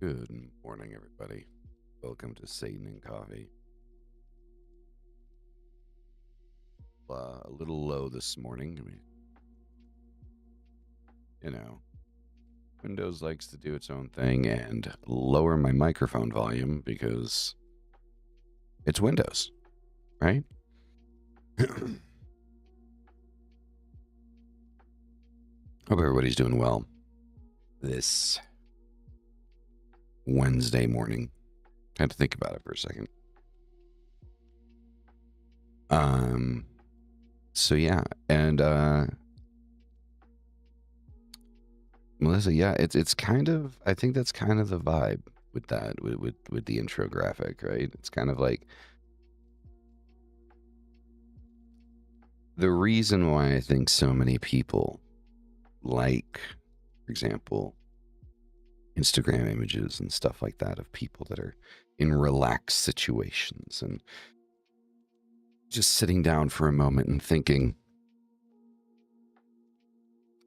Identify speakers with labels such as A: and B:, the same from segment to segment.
A: Good morning, everybody. Welcome to Satan and Coffee. A little low this morning. I mean, Windows likes to do its own thing and lower my microphone volume because it's Windows, right? Hope everybody's doing well this Wednesday morning. I had to think about it for a second. So yeah, and Melissa, yeah, it's kind of, I think that's kind of the vibe with that, with the intro graphic, right? It's kind of like the reason why I think so many people like, for example, Instagram images and stuff like that of people that are in relaxed situations and just sitting down for a moment and thinking.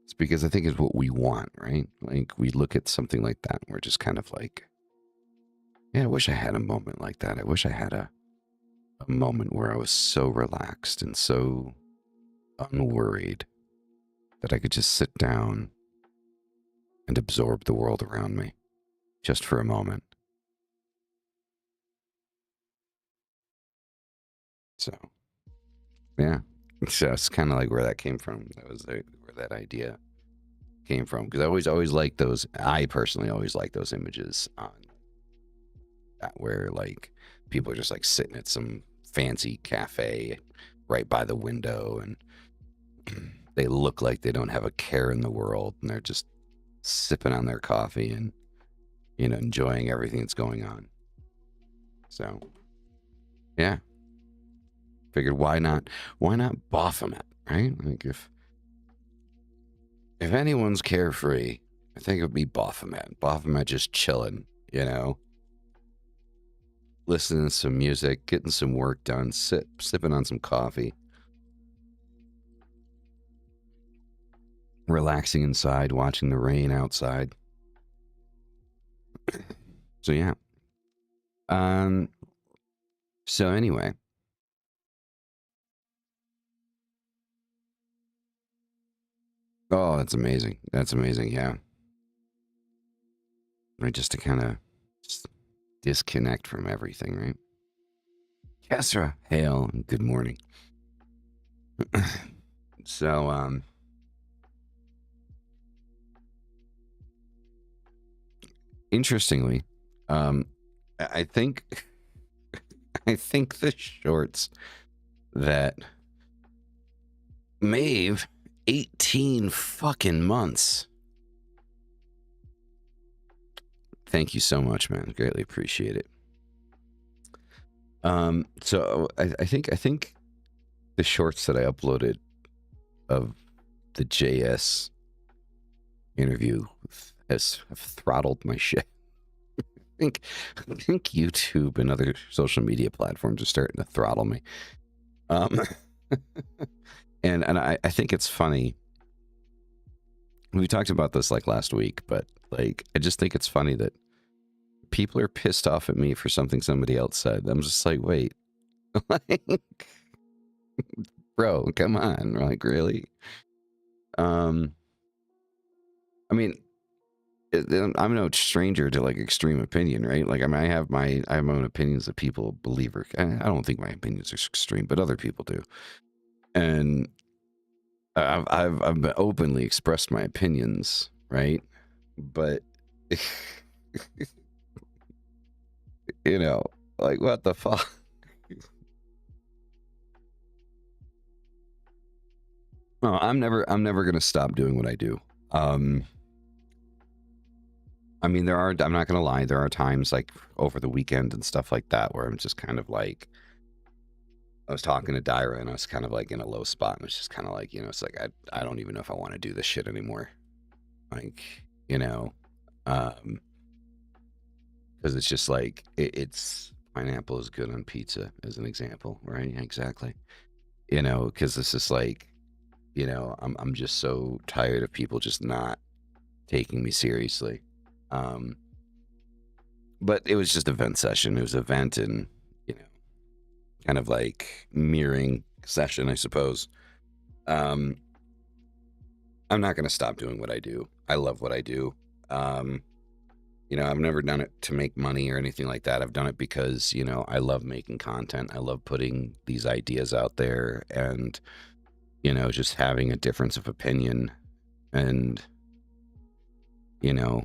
A: It's because I think it's what we want, right? Like we look at something like that and we're just kind of like, yeah, I wish I had a moment like that. I wish I had a moment where I was so relaxed and so unworried that I could just sit down and absorb the world around me just for a moment. So, yeah, so that's kind of like where that came from. That was where that idea came from. Because I always liked those. I personally always liked those images on that where like people are just like sitting at some fancy cafe right by the window and they look like they don't have a care in the world and they're just sipping on their coffee and, enjoying everything that's going on. So, yeah. Figured why not Baphomet, right? Like if anyone's carefree, I think it would be Baphomet. Baphomet just chilling, listening to some music, getting some work done, sipping on some coffee, relaxing inside, watching the rain outside. So yeah. So anyway. Oh, that's amazing. That's amazing, yeah. Right, just to kind of disconnect from everything, right? Kesra, hail, good morning. So, interestingly, I think the shorts that Maeve, 18 fucking months. Thank you so much, man. Greatly appreciate it. So I think the shorts that I uploaded of the JS interview have throttled my shit. I think YouTube and other social media platforms are starting to throttle me. And I think it's funny. We talked about this like last week, but like I just think it's funny that people are pissed off at me for something somebody else said. I'm just like, wait, like, bro, come on, like really? I mean, I'm no stranger to like extreme opinion, right? Like, I mean, I have my own opinions that people believe are. I don't think my opinions are extreme, but other people do, and I've openly expressed my opinions, right? But like what the fuck? Oh, I'm never gonna stop doing what I do. I mean, I'm not gonna lie, there are times like over the weekend and stuff like that where I'm just kind of like, I was talking to Dyra and I was kind of like in a low spot and it's just kind of like, it's like I don't even know if I want to do this shit anymore. Like, because it's just like it's pineapple is good on pizza as an example, right? Exactly. Because it's just like, I'm just so tired of people just not taking me seriously. but it was just a vent session. It was a vent and, you know, kind of like mirroring session, I suppose. I'm not going to stop doing what I do. I love what I do. You know, I've never done it to make money or anything like that. I've done it because, you know, I love making content. I love putting these ideas out there and, you know, just having a difference of opinion and, you know,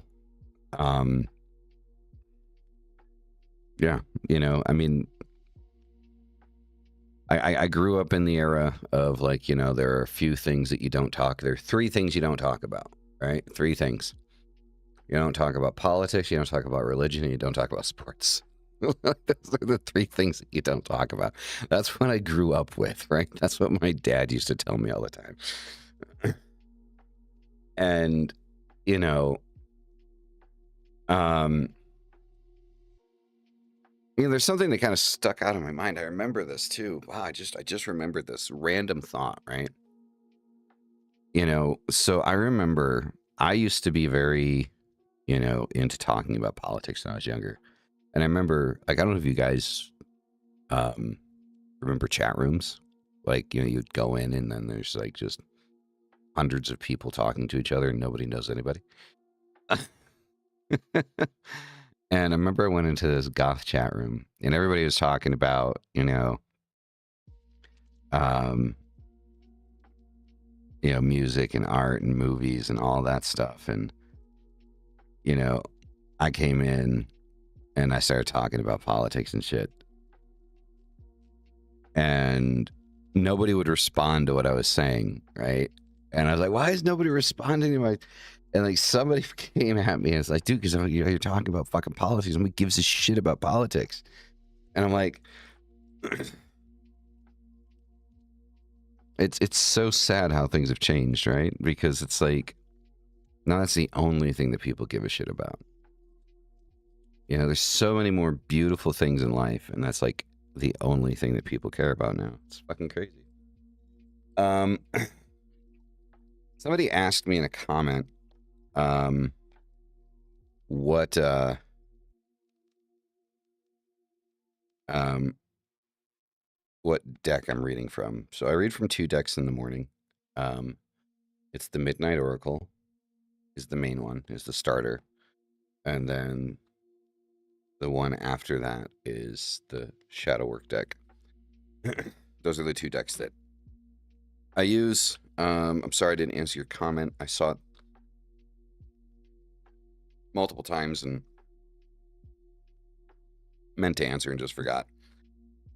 A: yeah, you know, I mean, I grew up in the era of like, you know, there are a few things that you don't talk. There are 3 things you don't talk about, right? 3 things. You don't talk about politics, you don't talk about religion, and you don't talk about sports. Those are the 3 things that you don't talk about. That's what I grew up with, right? That's what my dad used to tell me all the time. And, you know, you know, there's something that kind of stuck out in my mind. I remember this too. Wow, I just remembered this random thought, right? You know, so I remember I used to be very, you know, into talking about politics when I was younger. And I remember, like, I don't know if you guys remember chat rooms. Like, you know, you'd go in and then there's like just hundreds of people talking to each other and nobody knows anybody. And I remember I went into this goth chat room and everybody was talking about, you know, music and art and movies and all that stuff. And, you know, I came in and I started talking about politics and shit. And nobody would respond to what I was saying, right? And I was like, why is nobody responding to my... And like somebody came at me and it's like, dude, because you're talking about fucking politics. Nobody gives a shit about politics. And I'm like, it's so sad how things have changed, right? Because it's like, no, that's the only thing that people give a shit about. You know, there's so many more beautiful things in life, and that's like the only thing that people care about now. It's fucking crazy. Somebody asked me in a comment, what deck I'm reading from. So I read from 2 decks in the morning. It's the Midnight Oracle is the main one, is the starter. And then the one after that is the Shadow Work deck. Those are the 2 decks that I use. I'm sorry I didn't answer your comment. I saw it multiple times and meant to answer and just forgot.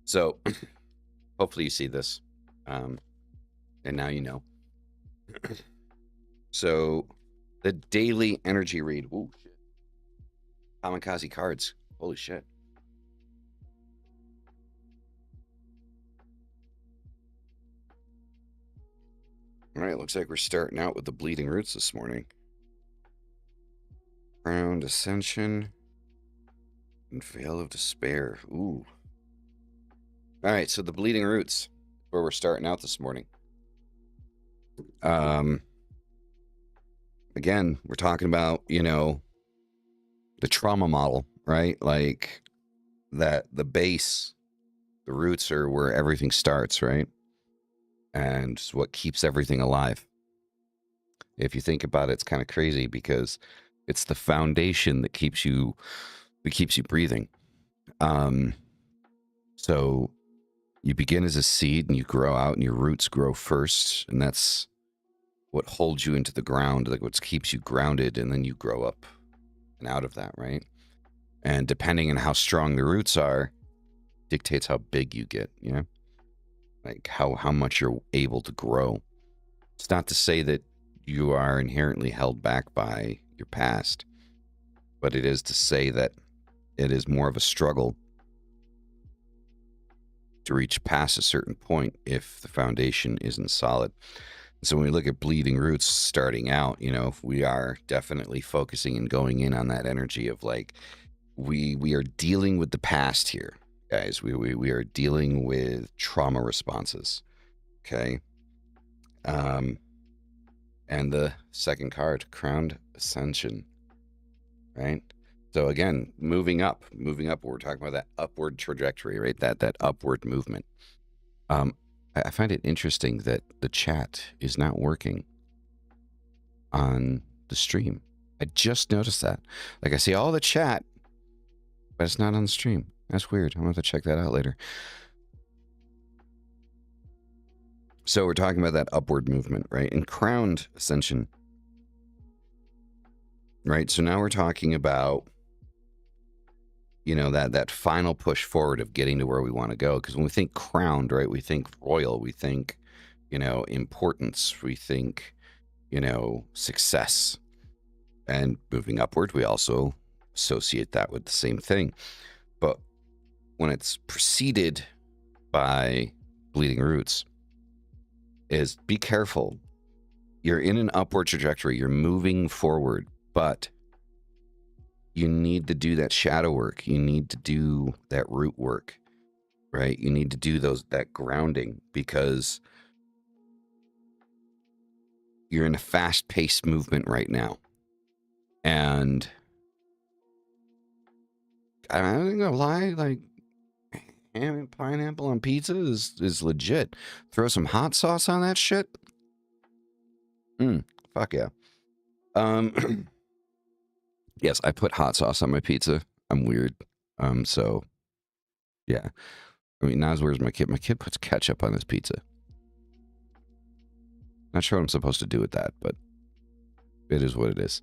A: So hopefully you see this. And now you know. So the daily energy read. Ooh, shit. Kamikaze cards. Holy shit. All right, looks like we're starting out with the Bleeding Roots this morning. Crowned Ascension and Veil of Despair. Ooh. All right, so the Bleeding Roots, where we're starting out this morning. Again, we're talking about, you know, the trauma model, right? Like that the base, the roots are where everything starts, right? And what keeps everything alive. If you think about it, it's kind of crazy because it's the foundation that keeps you breathing. So you begin as a seed and you grow out and your roots grow first, and that's what holds you into the ground, like what keeps you grounded, and then you grow up and out of that, right? And depending on how strong the roots are, dictates how big you get, you know? Like how much you're able to grow. It's not to say that you are inherently held back by your past, but it is to say that it is more of a struggle to reach past a certain point if the foundation isn't solid. So when we look at Bleeding Roots starting out, you know, we are definitely focusing and going in on that energy of like, we are dealing with the past here, guys. We are dealing with trauma responses, okay? And the second card, Crowned Ascension, right? So again, moving up, we're talking about that upward trajectory, right? That upward movement. I find it interesting that the chat is not working on the stream. I just noticed that. Like, I see all the chat, but it's not on the stream. That's weird. I'm going to have to check that out later. So we're talking about that upward movement, right? And crowned ascension, right? So now we're talking about, you know, that final push forward of getting to where we want to go. Because when we think crowned, right, we think royal, we think, you know, importance, we think, you know, success. And moving upward, we also associate that with the same thing. But when it's preceded by bleeding roots, is be careful. You're in an upward trajectory. You're moving forward, but you need to do that shadow work. You need to do that root work, right? You need to do that grounding, because you're in a fast-paced movement right now. And I'm not gonna lie, like, ham and pineapple on pizza is legit. Throw some hot sauce on that shit. Fuck yeah. Yes, I put hot sauce on my pizza. I'm weird. So yeah. I mean, Naz, where's my kid? My kid puts ketchup on his pizza. Not sure what I'm supposed to do with that, but it is what it is.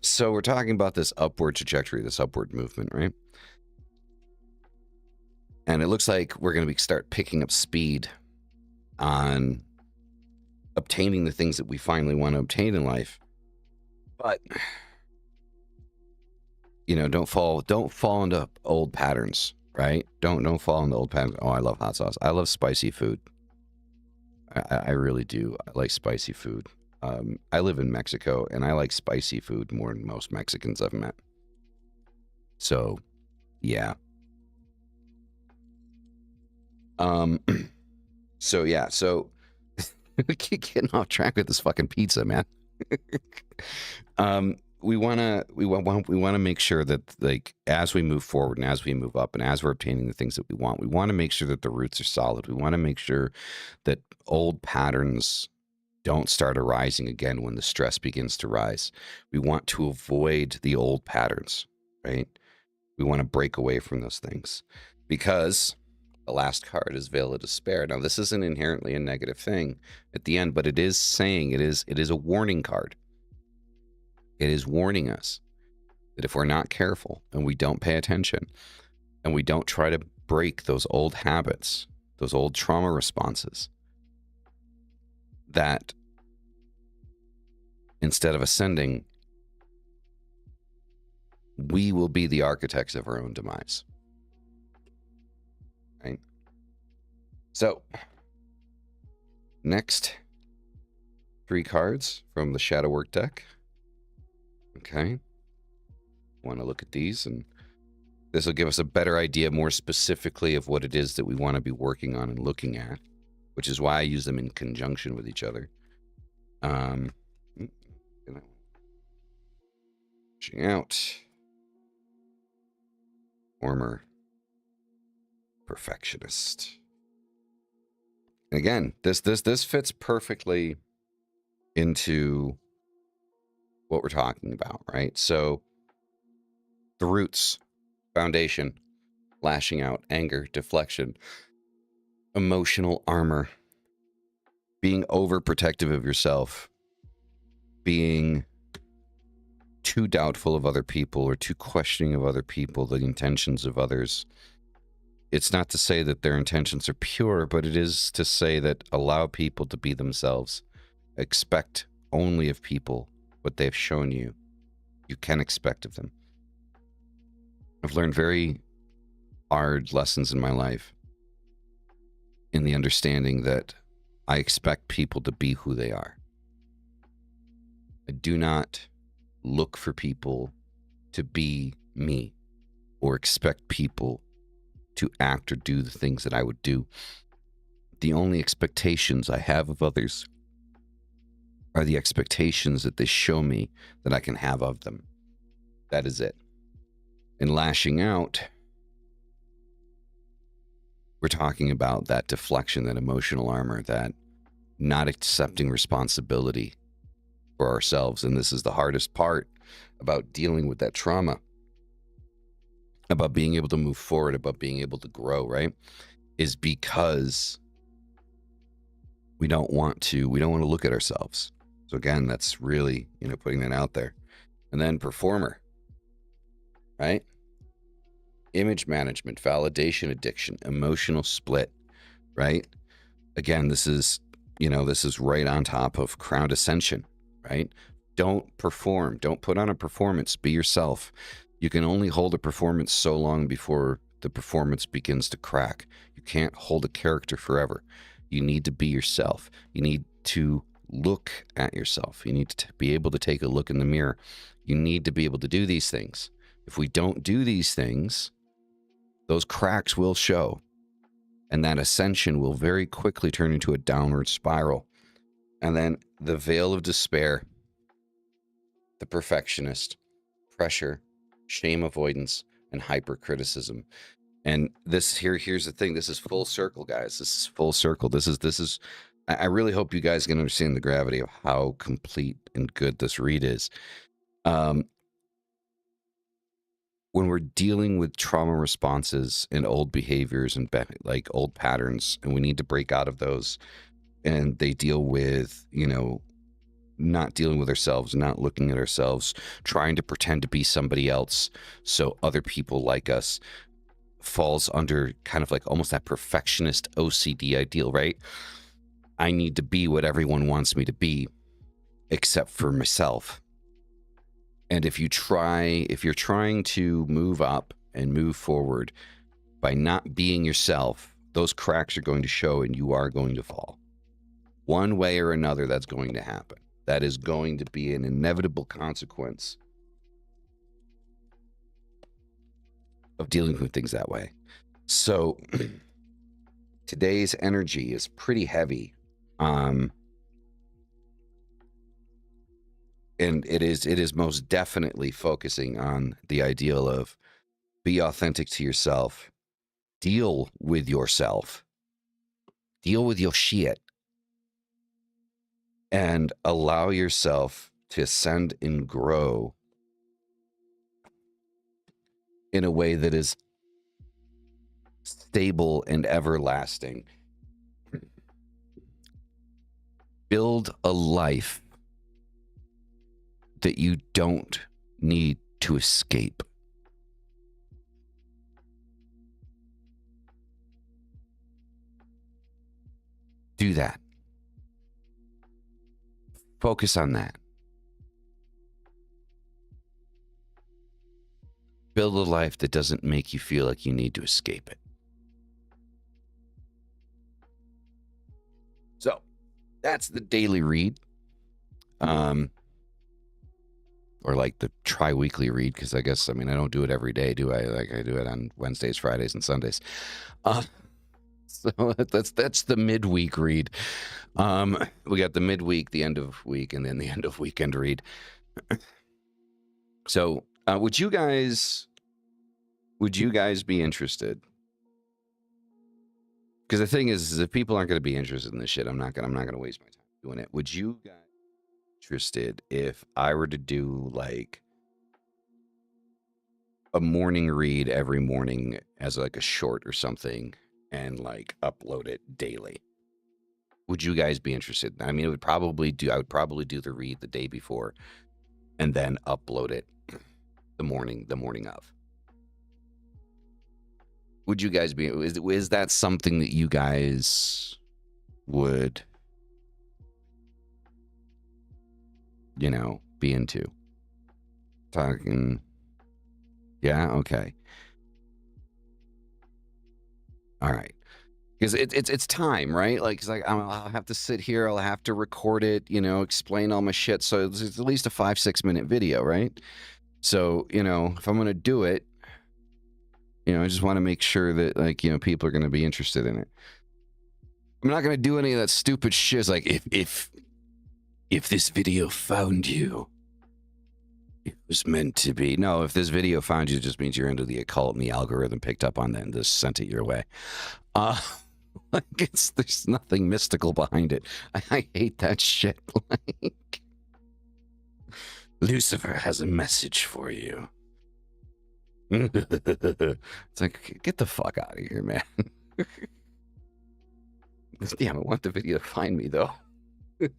A: So we're talking about this upward trajectory, this upward movement, right? And it looks like we're going to start picking up speed on obtaining the things that we finally want to obtain in life. But, you know, don't fall into old patterns, right? Don't fall into old patterns. Oh, I love hot sauce. I love spicy food. I really do. I like spicy food. I live in Mexico, and I like spicy food more than most Mexicans I've met. So, yeah. So yeah, so we keep getting off track with this fucking pizza, man. We want to make sure that, like, as we move forward and as we move up and as we're obtaining the things that we want to make sure that the roots are solid. We want to make sure that old patterns don't start arising again when the stress begins to rise. We want to avoid the old patterns, right? We want to break away from those things, because the last card is Veil of Despair. Now, this isn't inherently a negative thing at the end, but it is saying it is a warning card. It is warning us that if we're not careful and we don't pay attention and we don't try to break those old habits, those old trauma responses, that instead of ascending, we will be the architects of our own demise. Right? So, next 3 cards from the Shadow Work deck. Okay. Want to look at these, and this will give us a better idea more specifically of what it is that we want to be working on and looking at, which is why I use them in conjunction with each other. Reaching out. Former perfectionist. And again, this fits perfectly into what we're talking about, right? So the roots, foundation, lashing out, anger, deflection, emotional armor, being overprotective of yourself, being too doubtful of other people or too questioning of other people, the intentions of others. It's not to say that their intentions are pure, but it is to say that allow people to be themselves. Expect only of people what they've shown you. You can expect of them. I've learned very hard lessons in my life in the understanding that I expect people to be who they are. I do not look for people to be me or expect people to act or do the things that I would do. The only expectations I have of others are the expectations that they show me that I can have of them. That is it. And lashing out, we're talking about that deflection, that emotional armor, that not accepting responsibility for ourselves. And this is the hardest part about dealing with that trauma, about being able to move forward, about being able to grow, right? Is because we don't want to look at ourselves. So again, that's really, putting that out there. And then performer, right? Image management, validation addiction, emotional split, right? Again, this is right on top of crowned ascension, right? Don't perform. Don't put on a performance. Be yourself. You can only hold a performance so long before the performance begins to crack. You can't hold a character forever. You need to be yourself. You need to look at yourself. You need to be able to take a look in the mirror. You need to be able to do these things. If we don't do these things, those cracks will show. And that ascension will very quickly turn into a downward spiral. And then the veil of despair, the perfectionist, pressure, shame avoidance, and hypercriticism. And here's the thing. This is full circle, guys. This is full circle. I really hope you guys can understand the gravity of how complete and good this read is. When we're dealing with trauma responses and old behaviors and like old patterns, and we need to break out of those, and they deal with, not dealing with ourselves, not looking at ourselves, trying to pretend to be somebody else so other people like us, falls under kind of like almost that perfectionist OCD ideal, right? I need to be what everyone wants me to be, except for myself. And if you're trying to move up and move forward by not being yourself, those cracks are going to show and you are going to fall. One way or another, that's going to happen. That is going to be an inevitable consequence of dealing with things that way. So today's energy is pretty heavy. And it is most definitely focusing on the ideal of be authentic to yourself, deal with yourself, deal with your shit, and allow yourself to ascend and grow in a way that is stable and everlasting. Build a life that you don't need to escape. Do that. Focus on that. Build a life that doesn't make you feel like you need to escape it. So that's the daily read. Or like the tri-weekly read, because I guess, I don't do it every day, do I? Like I do it on Wednesdays, Fridays, and Sundays. So that's the midweek read. We got the midweek, the end of week, and then the end of weekend read. So would you guys be interested? Because the thing is if people aren't going to be interested in this shit, I'm not going to waste my time doing it. Would you guys be interested if I were to do like a morning read every morning as like a short or something and like upload it daily? Would you guys be interested? I would probably do the read the day before and then upload it the morning of. Would you guys be, is that something that you guys would, be into? Talking. Yeah. Okay. All right. Because it's time, right? Like, it's like I'll have to sit here, I'll have to record it, explain all my shit. So it's at least a 5-6 minute video, right? So, if I'm going to do it, I just want to make sure that like, people are going to be interested in it. I'm not going to do any of that stupid shit. It's like if this video found you, It was meant to be. No, if this video found you, it just means you're into the occult and the algorithm picked up on that and just sent it your way. Like there's nothing mystical behind it. I hate that shit. Like, Lucifer has a message for you. It's like, get the fuck out of here, man. Damn, I want the video to find me, though. It's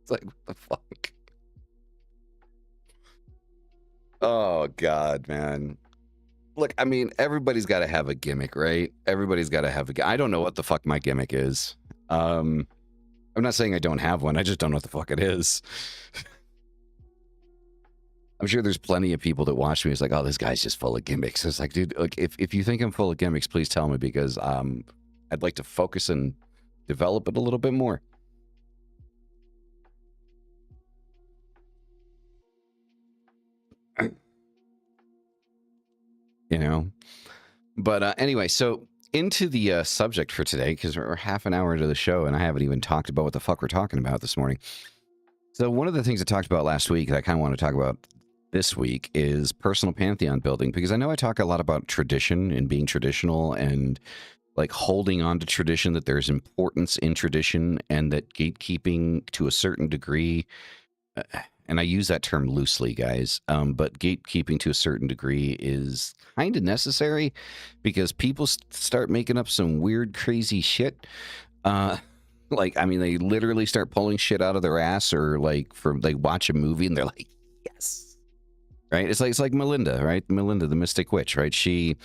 A: like, what the fuck? Oh, God, man. Look, I mean, everybody's got to have a gimmick, right? Everybody's got to have a... I don't know what the fuck my gimmick is. I'm not saying I don't have one. I just don't know what the fuck it is. I'm sure there's plenty of people that watch me. It's like, oh, this guy's just full of gimmicks. It's like, dude, like, if you think I'm full of gimmicks, please tell me, because I'd like to focus and develop it a little bit more. You know? But anyway, so into the subject for today, because we're half an hour into the show and I haven't even talked about what the fuck we're talking about this morning. So one of the things I talked about last week that I kind of want to talk about this week is personal pantheon building, because I know I talk a lot about tradition and being traditional and like holding on to tradition, that there's importance in tradition, and that gatekeeping to a certain degree, and I use that term loosely, guys, but gatekeeping to a certain degree is kind of necessary, because people start making up some weird, crazy shit. Like, I mean, they literally start pulling shit out of their ass, or like they watch a movie and they're like, yes. Right? It's like Melinda, right? Melinda, the Mystic Witch, right? She,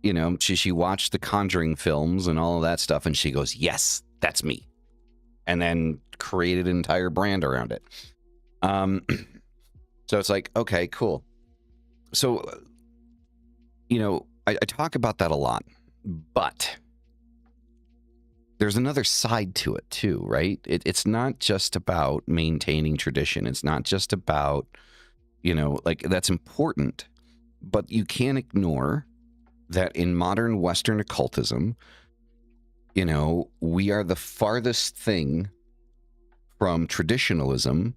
A: you know, she watched the Conjuring films and all of that stuff, and she goes, yes, that's me. And then created an entire brand around it. So it's like, okay, cool. So, you know, I talk about that a lot, but there's another side to it too, right? It's not just about maintaining tradition. It's not just about, you know, like, that's important, but you can't ignore that in modern Western occultism, you know, we are the farthest thing from traditionalism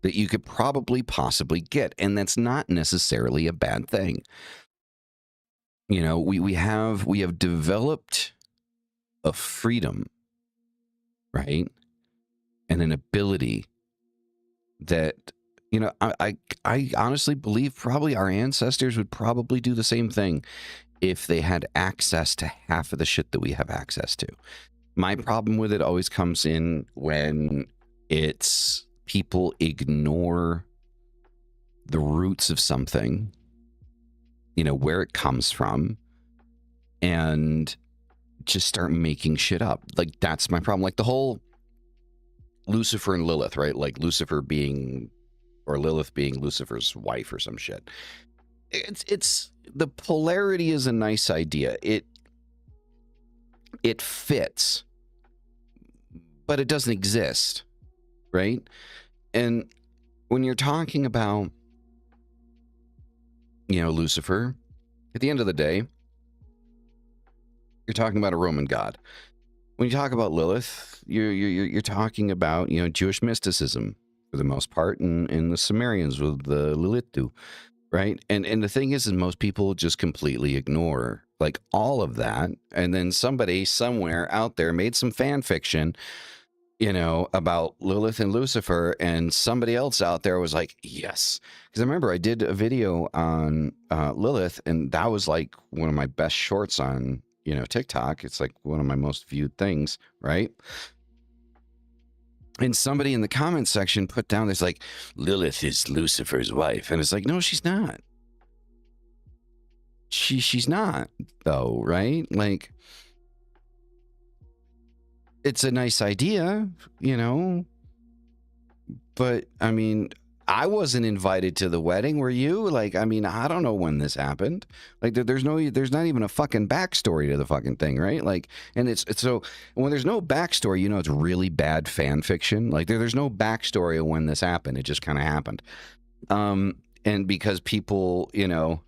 A: that you could probably possibly get. And that's not necessarily a bad thing. You know, we have developed a freedom, right? And an ability that, you know, I honestly believe probably our ancestors would probably do the same thing if they had access to half of the shit that we have access to. My problem with it always comes in when it's people ignore the roots of something, you know, where it comes from, and just start making shit up. Like, that's my problem. Like the whole Lucifer and Lilith, right? Like Lucifer being, or Lilith being Lucifer's wife or some shit. It's the polarity is a nice idea. It fits, but it doesn't exist, right? And when you're talking about, you know, Lucifer, at the end of the day, you're talking about a Roman god. When you talk about Lilith, you're talking about, you know, Jewish mysticism for the most part, and the Sumerians with the Lilithu, right? And the thing is most people just completely ignore like all of that, and then somebody somewhere out there made some fan fiction, you know, about Lilith and Lucifer, and somebody else out there was like, yes. Because I remember I did a video on Lilith, and that was like one of my best shorts on, you know, TikTok. It's like one of my most viewed things, right? And somebody in the comment section put down this like, Lilith is Lucifer's wife. And it's like, no, she's not. She's not, though, right? Like, it's a nice idea, you know, but I mean, I wasn't invited to the wedding. Were you? Like, I mean, I don't know when this happened. Like, there's not even a fucking backstory to the fucking thing, right? Like, and it's so when there's no backstory, you know, it's really bad fan fiction. Like, there's no backstory of when this happened. It just kind of happened. And because people, you know,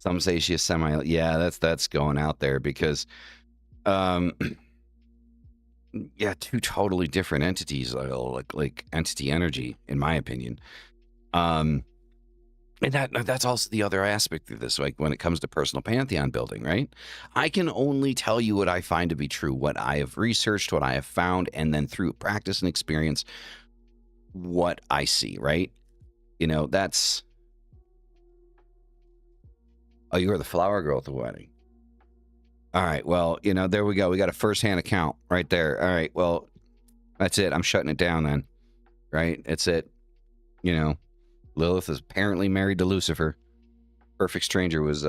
A: some say she's yeah, that's going out there because, yeah, two totally different entities, like entity energy, in my opinion. And that's also the other aspect of this, like when it comes to personal pantheon building, right? I can only tell you what I find to be true, what I have researched, what I have found, and then through practice and experience, what I see, right? That's... Oh, you were the flower girl at the wedding. All right, well, there we go. We got a first-hand account right there. All right, well, that's it. I'm shutting it down then, right? It's it. Lilith is apparently married to Lucifer. Perfect Stranger was,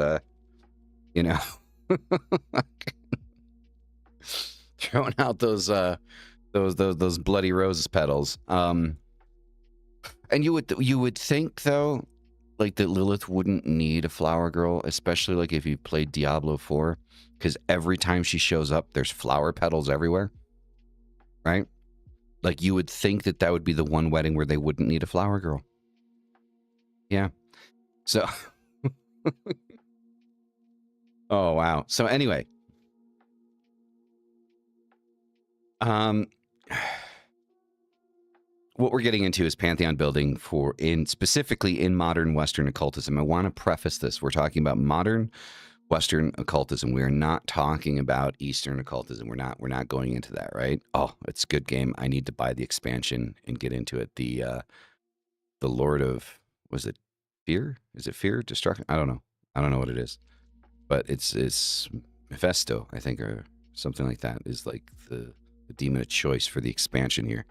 A: throwing out those bloody roses petals. And you would think though, like that Lilith wouldn't need a flower girl, especially like if you played Diablo 4, because every time she shows up, there's flower petals everywhere, right? Like you would think that would be the one wedding where they wouldn't need a flower girl. Yeah. So, oh wow. So anyway, what we're getting into is pantheon building specifically in modern Western occultism. I want to preface this. We're talking about modern Western occultism. We are not talking about Eastern occultism. We're not going into that, right? Oh, it's a good game. I need to buy the expansion and get into it. The Lord of, was it Fear? Is it Fear? Destruction? I don't know. I don't know what it is. But it's Mephisto, I think, or something like that, is like the demon of choice for the expansion here.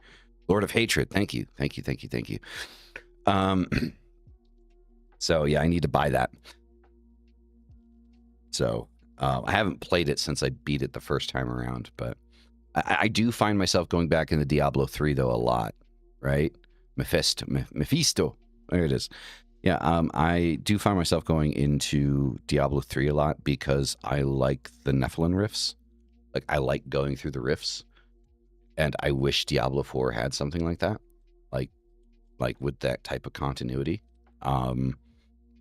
A: Lord of Hatred. Thank you. Thank you. Thank you. Thank you. So yeah, I need to buy that. So I haven't played it since I beat it the first time around, but I do find myself going back in the Diablo 3 though a lot, right? Mephisto. There it is. Yeah, I do find myself going into Diablo 3 a lot because I like the Nephilim rifts. Like I like going through the rifts. And I wish Diablo 4 had something like that, like with that type of continuity,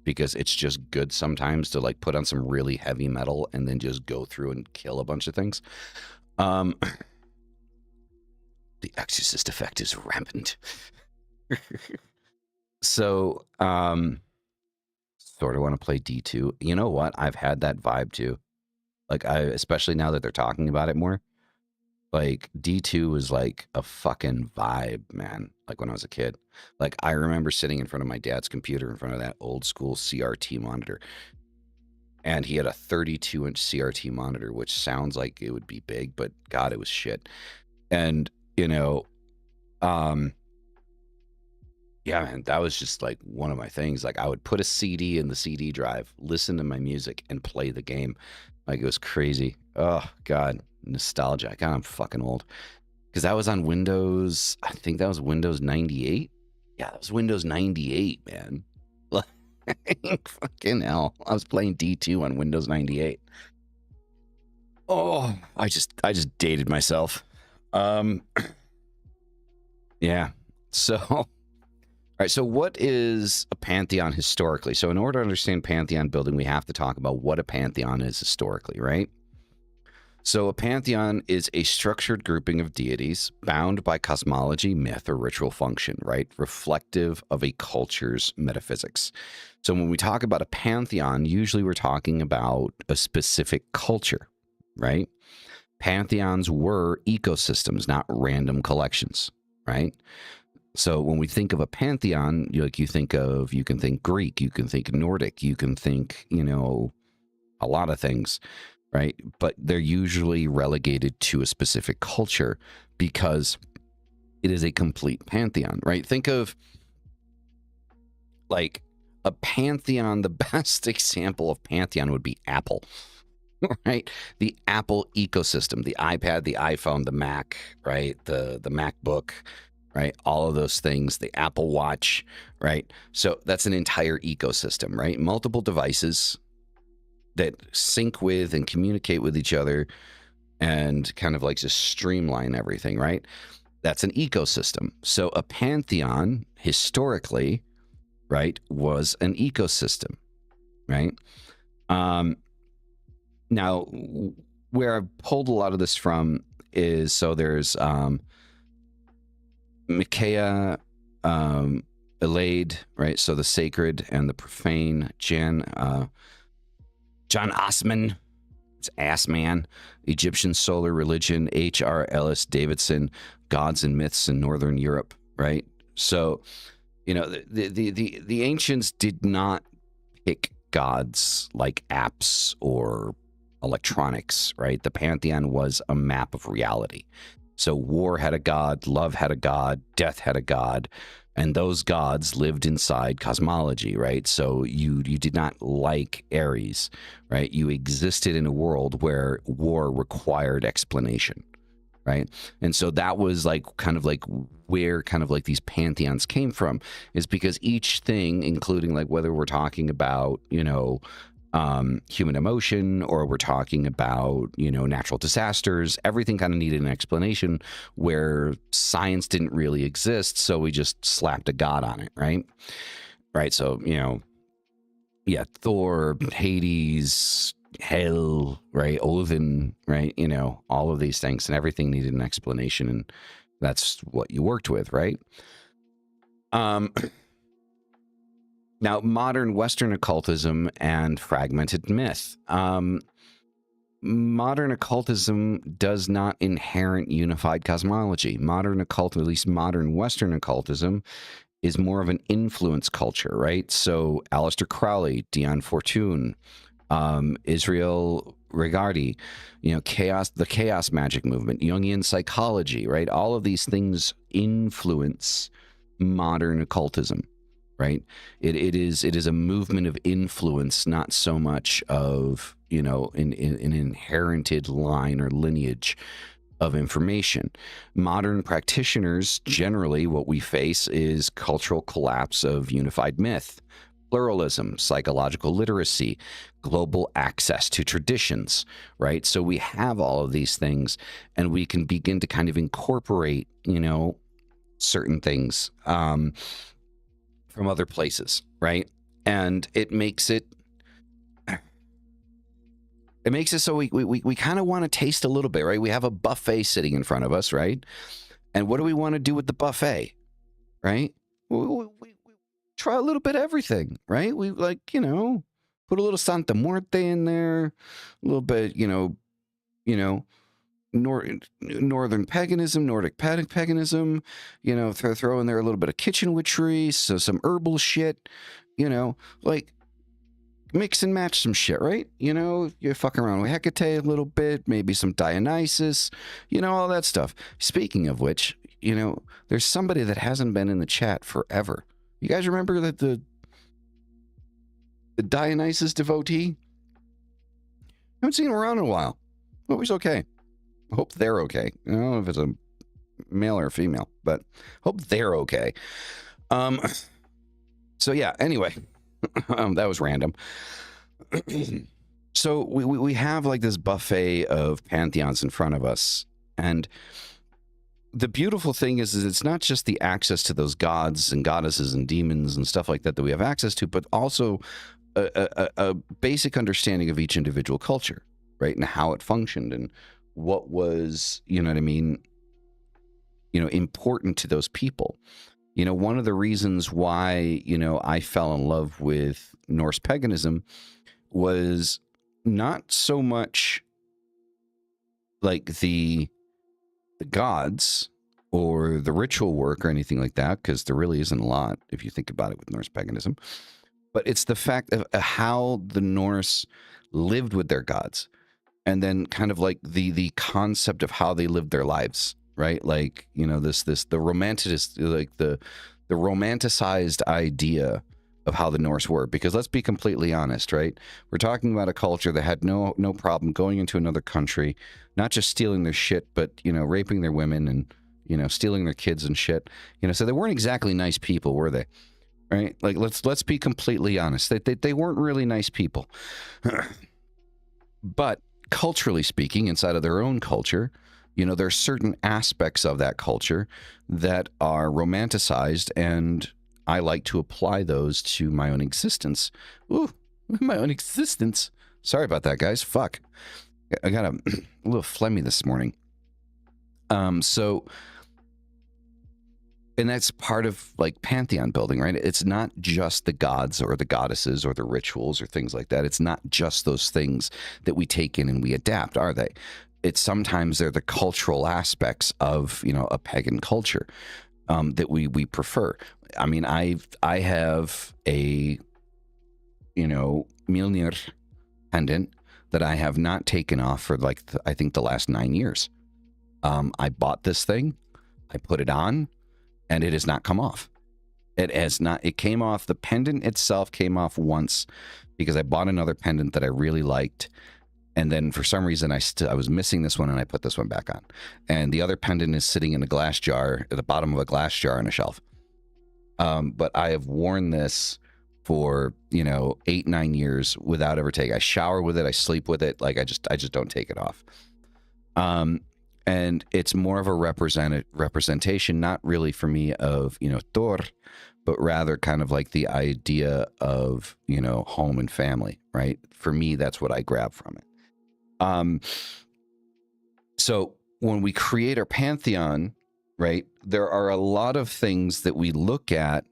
A: because it's just good sometimes to like put on some really heavy metal and then just go through and kill a bunch of things. The Exorcist effect is rampant. So, sort of want to play D2. You know what? I've had that vibe too. Like especially now that they're talking about it more. Like D2 was like a fucking vibe, man. Like when I was a kid, like I remember sitting in front of my dad's computer in front of that old school CRT monitor, and he had a 32-inch CRT monitor, which sounds like it would be big, but God, it was shit. And yeah, man, that was just like one of my things. Like I would put a CD in the CD drive, listen to my music, and play the game. Like it was crazy. Oh God. Nostalgia. God, I'm fucking old. Because that was on Windows, I think that was Windows 98. Yeah, that was Windows 98, man. Like, fucking hell. I was playing D2 on Windows 98. Oh, I just dated myself. Yeah. So, all right, so what is a pantheon historically? So in order to understand pantheon building, we have to talk about what a pantheon is historically, right? So a pantheon is a structured grouping of deities bound by cosmology, myth, or ritual function, right? Reflective of a culture's metaphysics. So when we talk about a pantheon, usually we're talking about a specific culture, right? Pantheons were ecosystems, not random collections, right? So when we think of a pantheon, you can think Greek, you can think Nordic, you can think, a lot of things. Right? But they're usually relegated to a specific culture because it is a complete pantheon, right? Think of like a pantheon. The best example of pantheon would be Apple, right? The Apple ecosystem, the iPad, the iPhone, the Mac, right? The MacBook, right? All of those things, the Apple Watch, right? So that's an entire ecosystem, right? Multiple devices that sync with and communicate with each other and kind of like just streamline everything, right? That's an ecosystem. So a pantheon historically, right, was an ecosystem, right? Now, where I've pulled a lot of this from is, so there's Micaiah, Elaid, right? So the sacred and the profane. John Osman, it's Assman, Egyptian solar religion. H.R. Ellis Davidson, Gods and Myths in Northern Europe, right? So, you know, the ancients did not pick gods like apps or electronics, right? The Pantheon was a map of reality. So war had a god, love had a god, death had a god, and those gods lived inside cosmology, right? So you did not like Ares, right? You existed in a world where war required explanation, right? And so that was like kind of like where kind of like these pantheons came from, is because each thing, including like whether we're talking about, you know, human emotion, or we're talking about, you know, natural disasters, everything kind of needed an explanation where science didn't really exist. So we just slapped a god on it, right? Right. So, you know, yeah, Thor, Hades, Hell, right? Odin, right? You know, all of these things, and everything needed an explanation, and that's what you worked with, right? Now, modern Western occultism and fragmented myth. Modern occultism does not inherit unified cosmology. Modern occultism, at least modern Western occultism, is more of an influence culture, right? So Aleister Crowley, Dion Fortune, Israel Regardie, you know, the chaos magic movement, Jungian psychology, right? All of these things influence modern occultism, right? It is a movement of influence, not so much of, you know, an inherited line or lineage of information. Modern practitioners, generally what we face is cultural collapse of unified myth, pluralism, psychological literacy, global access to traditions, right? So we have all of these things, and we can begin to kind of incorporate, you know, certain things from other places, right? And it makes it so we kind of want to taste a little bit, right? We have a buffet sitting in front of us, right? And what do we want to do with the buffet, right? We try a little bit of everything, right? We, like, you know, put a little Santa Muerte in there, a little bit, you know, northern paganism, Nordic paganism, you know, throw in there a little bit of kitchen witchery, so some herbal shit, you know, like mix and match some shit, right? You know, you're fucking around with Hecate a little bit, maybe some Dionysus, you know, all that stuff. Speaking of which, you know, there's somebody that hasn't been in the chat forever. You guys remember that the Dionysus devotee? Haven't seen him around in a while. Hope he's okay. I hope they're okay. I don't know if it's a male or a female, but hope they're okay. So yeah, anyway, that was random. So we have like this buffet of pantheons in front of us, and the beautiful thing is it's not just the access to those gods and goddesses and demons and stuff like that we have access to, but also a basic understanding of each individual culture, right? And how it functioned and what was, you know what I mean, you know, important to those people. You know, one of the reasons why, you know, I fell in love with Norse paganism was not so much like the gods or the ritual work or anything like that, because there really isn't a lot if you think about it with Norse paganism, but it's the fact of how the Norse lived with their gods, and then kind of like the concept of how they lived their lives, right? Like, you know, the romanticized idea of how the Norse were, because let's be completely honest, right? We're talking about a culture that had no problem going into another country, not just stealing their shit, but, you know, raping their women and, you know, stealing their kids and shit. You know, so they weren't exactly nice people, were they? Right? Like, let's be completely honest. They weren't really nice people. But culturally speaking, inside of their own culture, you know, there are certain aspects of that culture that are romanticized, and I like to apply those to my own existence. Ooh, my own existence. Sorry about that, guys. Fuck. I got a little phlegmy this morning. So, and that's part of like pantheon building, right? It's not just the gods or the goddesses or the rituals or things like that. It's not just those things that we take in and we adapt, are they? It's sometimes they're the cultural aspects of, you know, a pagan culture that we prefer. I mean, I have a, you know, Mjolnir pendant that I have not taken off for like I think the last 9 years. I bought this thing, I put it on, and it has not come off. It has not. It came off. The pendant itself came off once because I bought another pendant that I really liked, and then for some reason I was missing this one, and I put this one back on. And the other pendant is sitting in a glass jar at the bottom of a glass jar on a shelf. But I have worn this for, you know, 8-9 years without ever taking. I shower with it, I sleep with it, like I just don't take it off. And it's more of a representation, not really for me of, you know, Thor, but rather kind of like the idea of, you know, home and family, right? For me, that's what I grab from it. So when we create our pantheon, right, there are a lot of things that we look at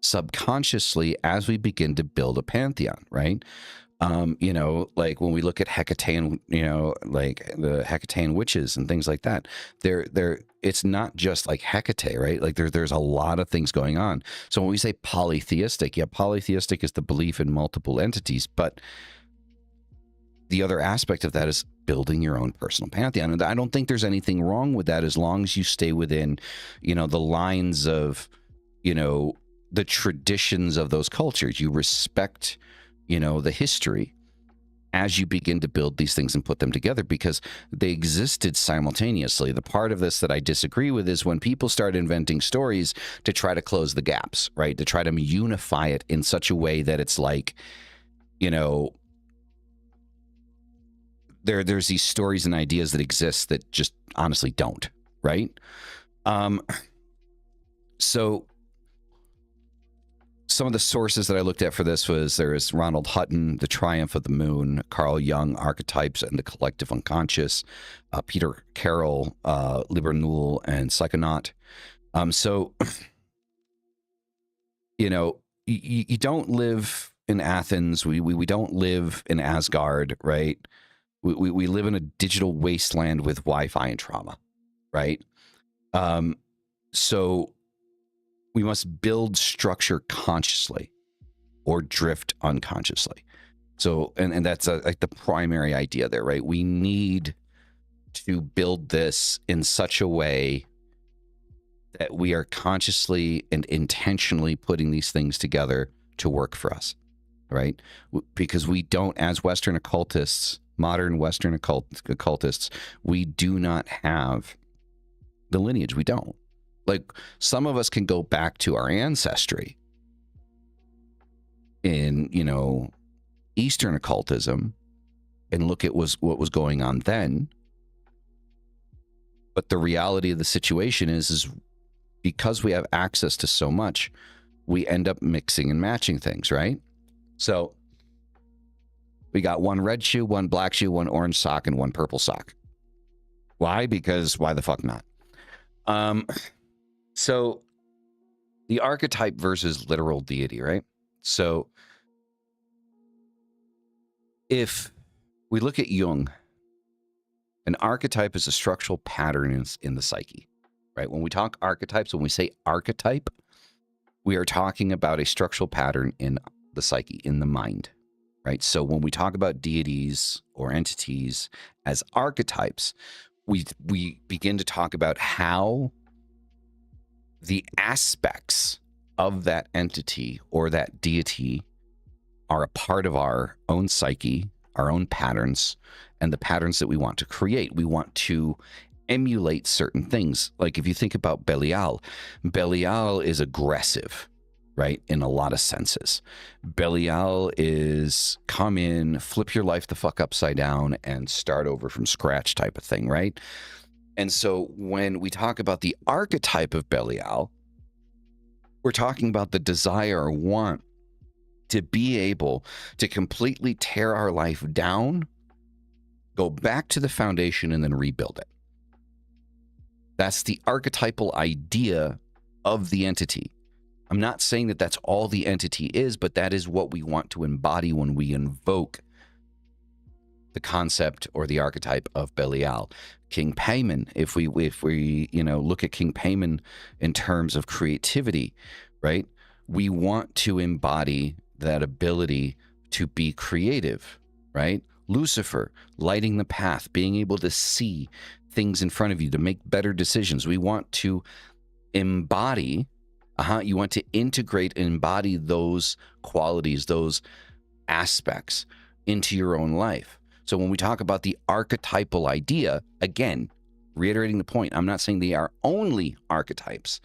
A: subconsciously as we begin to build a pantheon, right? You know, like when we look at Hecatean, you know, like the Hecatean witches and things like that, it's not just like Hecate, right? Like there's a lot of things going on. So when we say polytheistic, yeah, polytheistic is the belief in multiple entities, but the other aspect of that is building your own personal pantheon. And I don't think there's anything wrong with that as long as you stay within, you know, the lines of, you know, the traditions of those cultures. You respect, you know, the history as you begin to build these things and put them together, because they existed simultaneously. The part of this that I disagree with is when people start inventing stories to try to close the gaps, right? To try to unify it in such a way that it's like, you know, there's these stories and ideas that exist that just honestly don't, right? So some of the sources that I looked at for this was there is Ronald Hutton, The Triumph of the Moon, Carl Jung, Archetypes and the Collective Unconscious, Peter Carroll, Liber Null, and Psychonaut. So, you know, you don't live in Athens. We don't live in Asgard, right? We live in a digital wasteland with Wi-Fi and trauma, right? So we must build structure consciously or drift unconsciously. So, and that's like the primary idea there, right? We need to build this in such a way that we are consciously and intentionally putting these things together to work for us, right? Because we don't, as Western occultists, modern Western occultists, we do not have the lineage. We don't. Like, some of us can go back to our ancestry in, you know, Eastern occultism and look at what was going on then. But the reality of the situation is because we have access to so much, we end up mixing and matching things, right? So we got one red shoe, one black shoe, one orange sock, and one purple sock. Why? Because why the fuck not? So the archetype versus literal deity, right? So if we look at Jung, an archetype is a structural pattern in the psyche, right? When we talk archetypes, when we say archetype, we are talking about a structural pattern in the psyche, in the mind, right? So when we talk about deities or entities as archetypes, we begin to talk about how the aspects of that entity or that deity are a part of our own psyche, our own patterns, and the patterns that we want to create. We want to emulate certain things. Like if you think about Belial, Belial is aggressive, right? In a lot of senses. Belial is come in, flip your life the fuck upside down and start over from scratch type of thing, right? And so when we talk about the archetype of Belial, we're talking about the desire or want to be able to completely tear our life down, go back to the foundation, and then rebuild it. That's the archetypal idea of the entity. I'm not saying that that's all the entity is, but that is what we want to embody when we invoke the concept or the archetype of Belial. King Paimon, if we look at King Paimon in terms of creativity, right? We want to embody that ability to be creative, right? Lucifer, lighting the path, being able to see things in front of you, to make better decisions. We want to embody, you want to integrate and embody those qualities, those aspects into your own life. So when we talk about the archetypal idea, again, reiterating the point, I'm not saying they are only archetypes,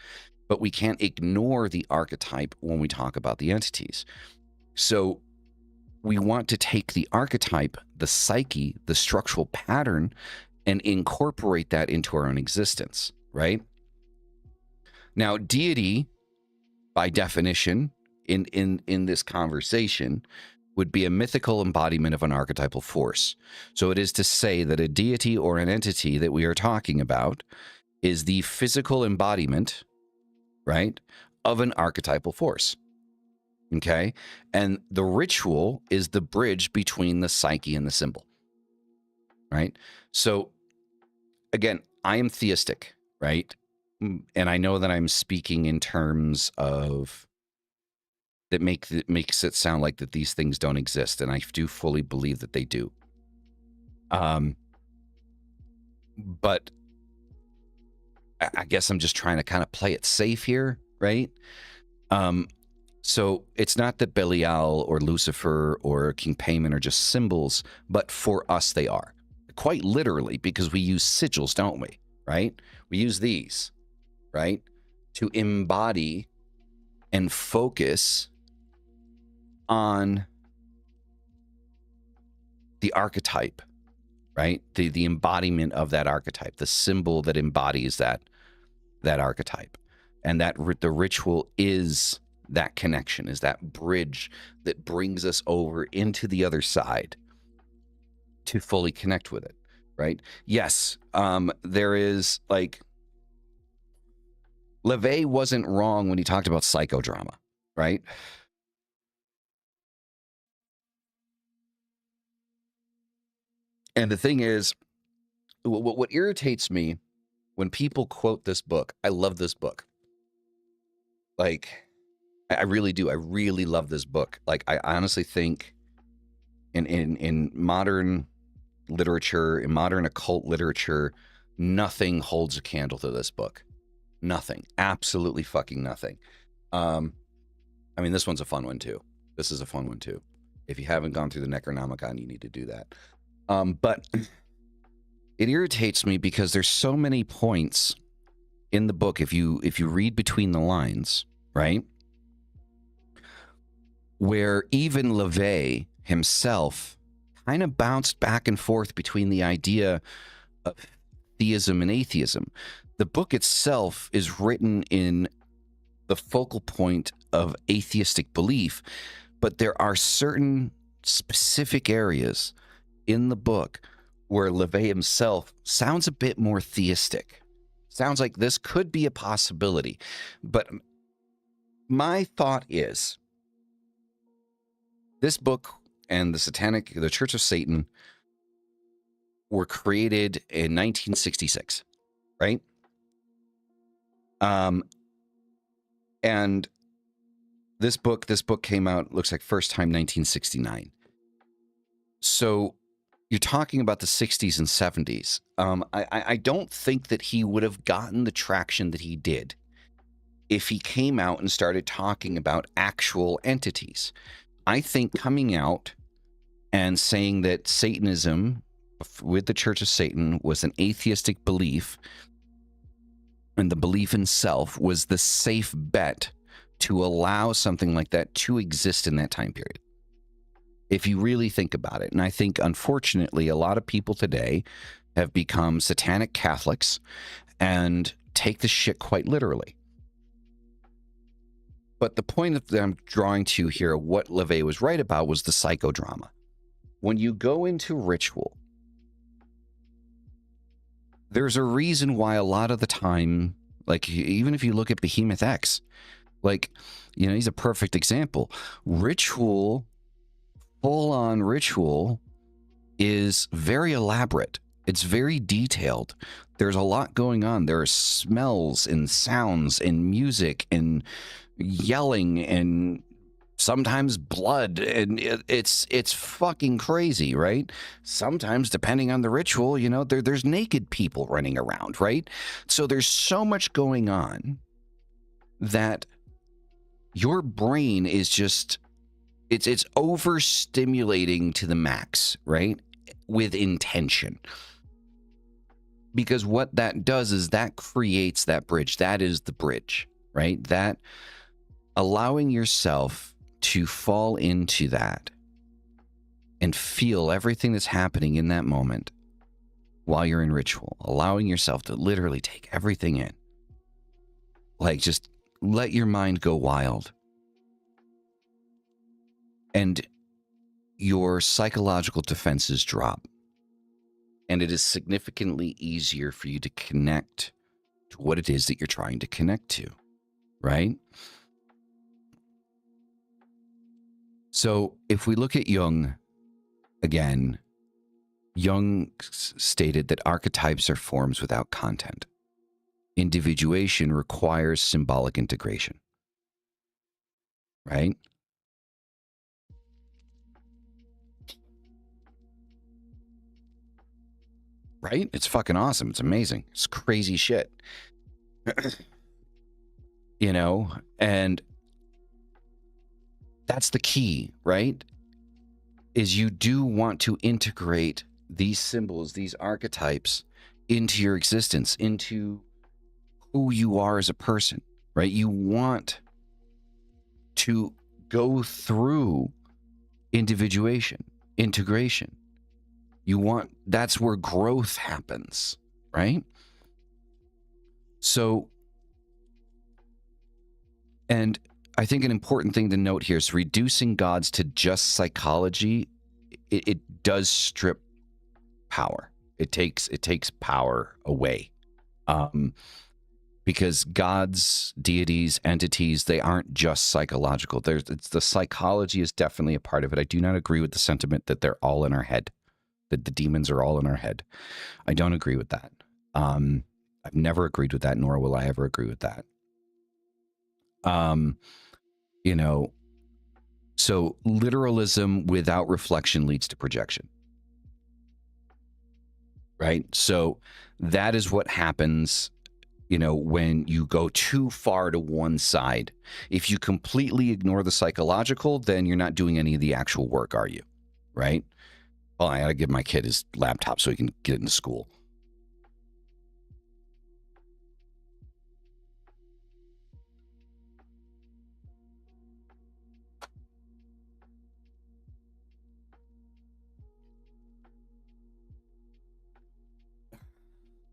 A: but we can't ignore the archetype when we talk about the entities. So we want to take the archetype, the psyche, the structural pattern, and incorporate that into our own existence, right? Now, deity, by definition, in this conversation, would be a mythical embodiment of an archetypal force. So it is to say that a deity or an entity that we are talking about is the physical embodiment, right, of an archetypal force. Okay? And the ritual is the bridge between the psyche and the symbol. Right? So again, I am theistic, right? And I know that I'm speaking in terms of that makes it sound like that these things don't exist, and I do fully believe that they do. But I guess I'm just trying to kind of play it safe here, right? So it's not that Belial or Lucifer or King Paimon are just symbols, but for us they are. Quite literally, because we use sigils, don't we? Right? We use these, right? To embody and focus on the archetype, right? The embodiment of that archetype, the symbol that embodies that archetype. And that the ritual is that connection, is that bridge that brings us over into the other side to fully connect with it, right? Yes, there is, like, LaVey wasn't wrong when he talked about psychodrama, right? And the thing is, what irritates me when people quote this book, I love this book. Like, I really do. I really love this book. Like, I honestly think in modern literature, in modern occult literature, nothing holds a candle to this book. Nothing. Absolutely fucking nothing. I mean, this one's a fun one too. This is a fun one too. If you haven't gone through the Necronomicon, you need to do that. But it irritates me because there's so many points in the book, if you read between the lines, right, where even LaVey himself kind of bounced back and forth between the idea of theism and atheism. The book itself is written in the focal point of atheistic belief, but there are certain specific areas in the book where LaVey himself sounds a bit more theistic. Sounds like this could be a possibility. But my thought is, this book and the Church of Satan were created in 1966, right? And this book came out, looks like first time 1969. So you're talking about the 60s and 70s. I don't think that he would have gotten the traction that he did if he came out and started talking about actual entities. I think coming out and saying that Satanism with the Church of Satan was an atheistic belief, and the belief in self was the safe bet to allow something like that to exist in that time period, if you really think about it. And I think, unfortunately, a lot of people today have become satanic Catholics and take the shit quite literally. But the point that I'm drawing to here, what LaVey was right about, was the psychodrama. When you go into ritual, there's a reason why a lot of the time, like even if you look at Behemoth X, like, you know, he's a perfect example. Ritual, full-on ritual, is very elaborate. It's very detailed. There's a lot going on. There are smells and sounds and music and yelling and sometimes blood, and it's fucking crazy, right? Sometimes, depending on the ritual, you know, there's naked people running around, right? So there's so much going on that your brain is just, it's overstimulating to the max, right? With intention. Because what that does is that creates that bridge. That is the bridge, right? That allowing yourself to fall into that and feel everything that's happening in that moment while you're in ritual, allowing yourself to literally take everything in. Like, just let your mind go wild. And your psychological defenses drop. And it is significantly easier for you to connect to what it is that you're trying to connect to, right? So if we look at Jung again, Jung stated that archetypes are forms without content. Individuation requires symbolic integration, right? Right? It's fucking awesome. It's amazing. It's crazy shit. You know, and that's the key, right? Is you do want to integrate these symbols, these archetypes into your existence, into who you are as a person, right? You want to go through individuation, integration. You want, that's where growth happens, right? So, and I think an important thing to note here is reducing gods to just psychology. It does strip power. It takes power away. Because gods, deities, entities, they aren't just psychological. The psychology is definitely a part of it. I do not agree with the sentiment that they're all in our head, that the demons are all in our head. I don't agree with that. I've never agreed with that, nor will I ever agree with that. You know, so literalism without reflection leads to projection. Right? So that is what happens, you know, when you go too far to one side. If you completely ignore the psychological, then you're not doing any of the actual work, are you? Right? Well, I gotta give my kid his laptop so he can get into school.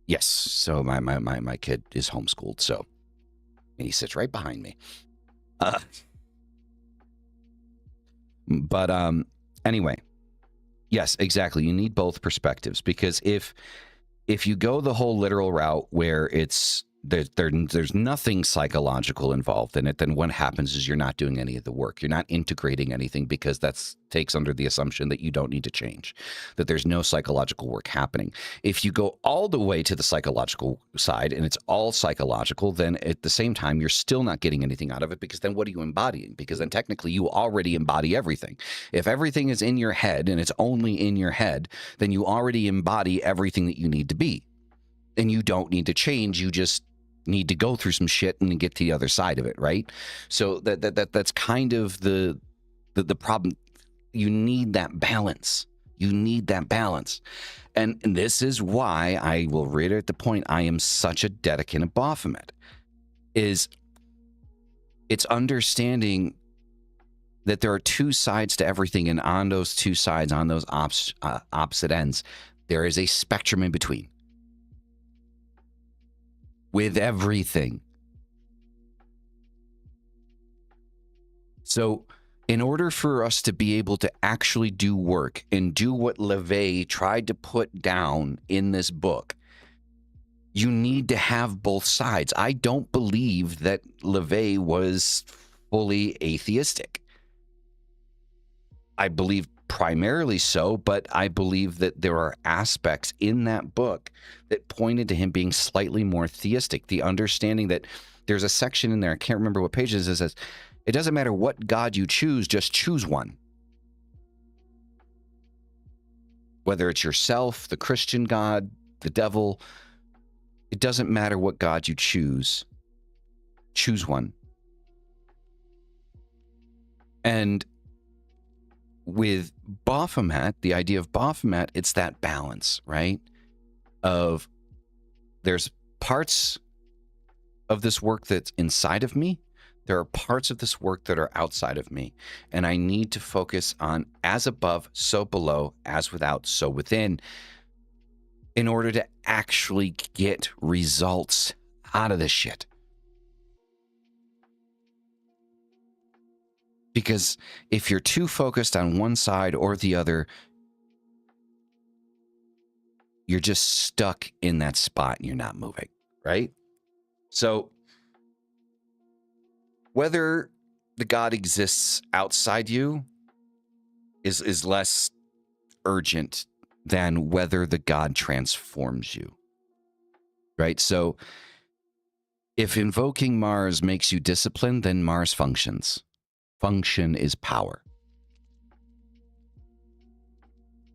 A: Yes, so my kid is homeschooled, so, and he sits right behind me. But anyway, yes, exactly. You need both perspectives, because if you go the whole literal route where it's there's nothing psychological involved in it, then what happens is you're not doing any of the work. You're not integrating anything, because that takes under the assumption that you don't need to change, that there's no psychological work happening. If you go all the way to the psychological side and it's all psychological, then at the same time, you're still not getting anything out of it, because then what are you embodying? Because then technically you already embody everything. If everything is in your head and it's only in your head, then you already embody everything that you need to be. And you don't need to change. You just need to go through some shit and get to the other side of it, right? So that's kind of the problem. You need that balance. You need that balance. And this is why I will reiterate the point. I am such a dedicant of Baphomet. Is it's understanding that there are two sides to everything, and on those two sides, on those opposite ends, there is a spectrum in between. With everything. So in order for us to be able to actually do work and do what LaVey tried to put down in this book, you need to have both sides. I don't believe that LaVey was fully atheistic. I believe primarily so, but I believe that there are aspects in that book that pointed to him being slightly more theistic. The understanding that there's a section in there, I can't remember what page it is, that says, it doesn't matter what God you choose, just choose one. Whether it's yourself, the Christian God, the devil, it doesn't matter what God you choose one. And with Baphomet, the idea of Baphomet, it's that balance, right? Of there's parts of this work that's inside of me. There are parts of this work that are outside of me. And I need to focus on as above, so below, as without, so within, in order to actually get results out of this shit. Because if you're too focused on one side or the other, you're just stuck in that spot and you're not moving, right? So whether the God exists outside you is less urgent than whether the God transforms you, right? So if invoking Mars makes you disciplined, then Mars functions. Function is power.